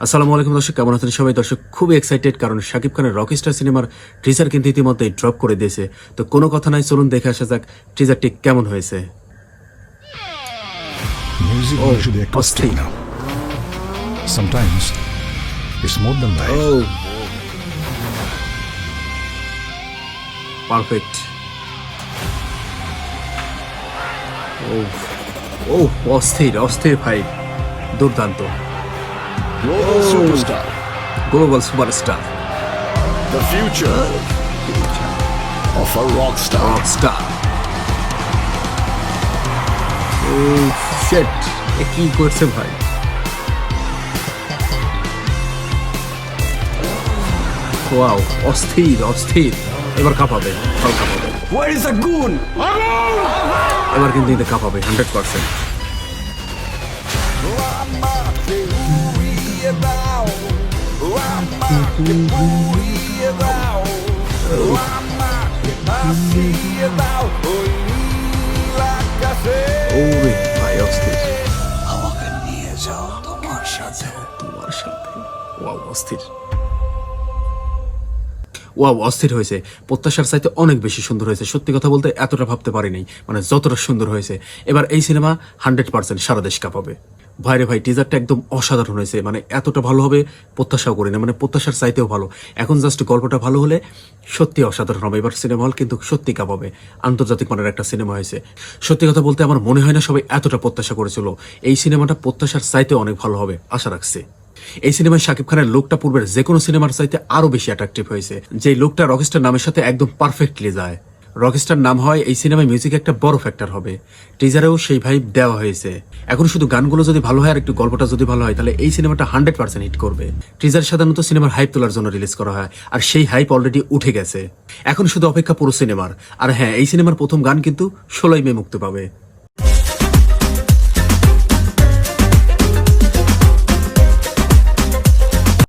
আসসালামু আলাইকুম দর্শক, কেমন আছেন সবাই? দর্শক খুবই এক্সাইটেড, কারণ শাকিব খানের রকস্টার সিনেমার টিজার কিন্তু ইতিমধ্যেই ড্রপ করে দিয়েছে। তো কোনো কথা নাই, চলুন দেখে আসা যাক টিজারটি কেমন হয়েছে। Music Oh, usually acoustic Austin. now. Sometimes it's more than life. Perfect. ও অস্থির অস্থির ভাই, দুর্দান্ত। Global superstar, global superstar, the future of a rock star. Rockstar. Oh shit, এ কি করছে ভাই? ওয়াও, অস্থির অস্থির। এবার কাঁপাবে, সব কাঁপাবে। Where is the goon? এবার কিন্তু এতে কাঁপাবে 100%। ওরে ভাই, অস্থির। আমাকে নিয়ে যাও তোমার সাথে। তোমার সাথে। ওয়াও, অস্থির। ওয়াও, অস্থির হয়েছে। প্রত্যাশার চাইতে অনেক বেশি সুন্দর হয়েছে। সত্যি কথা বলতে এতটা ভাবতে পারিনি, মানে যতটা সুন্দর হয়েছে। এবার এই সিনেমা 100% সারা দেশ কাঁপাবে। ভাইরে ভাই, টিজারটা একদম অসাধারণ হয়েছে। মানে এতটা ভালো হবে প্রত্যাশাও করি না, মানে প্রত্যাশার চাইতেও ভালো। এখন জাস্ট গল্পটা ভালো হলে সত্যি অসাধারণ হবে। এবার সিনেমা হল কিন্তু সত্যি কাঁপাবে। আন্তর্জাতিক মানের একটা সিনেমা হয়েছে। সত্যি কথা বলতে আমার মনে হয় না সবাই এতটা প্রত্যাশা করেছিল। এই সিনেমাটা প্রত্যাশার চাইতেও অনেক ভালো হবে, আশা রাখছি। এই সিনেমায় শাকিব খানের লুকটা পূর্বের যে কোনো সিনেমার চাইতে আরো বেশি অ্যাট্রাকটিভ হয়েছে। যে লুকটা রকস্টার নামের সাথে একদম পারফেক্টলি যায়। রকস্টার নাম হয়, এই সিনেমায় মিউজিক একটা বড় ফ্যাক্টর হবে। টিজারেও সেই ভাইব দেওয়া হয়েছে। এখন শুধু গানগুলো যদি ভালো হয় আর একটু গল্পটা যদি ভালো হয়, তাহলে এই সিনেমাটা 100% হিট করবে। টিজার সাধারণত সিনেমার হাইপ তোলার জন্য রিলিজ করা হয়, আর সেই হাইপ অলরেডি উঠে গেছে। এখন শুধু অপেক্ষা পুরো সিনেমার। আর হ্যাঁ, এই সিনেমার প্রথম গান কিন্তু 16 মে মুক্তি পাবে।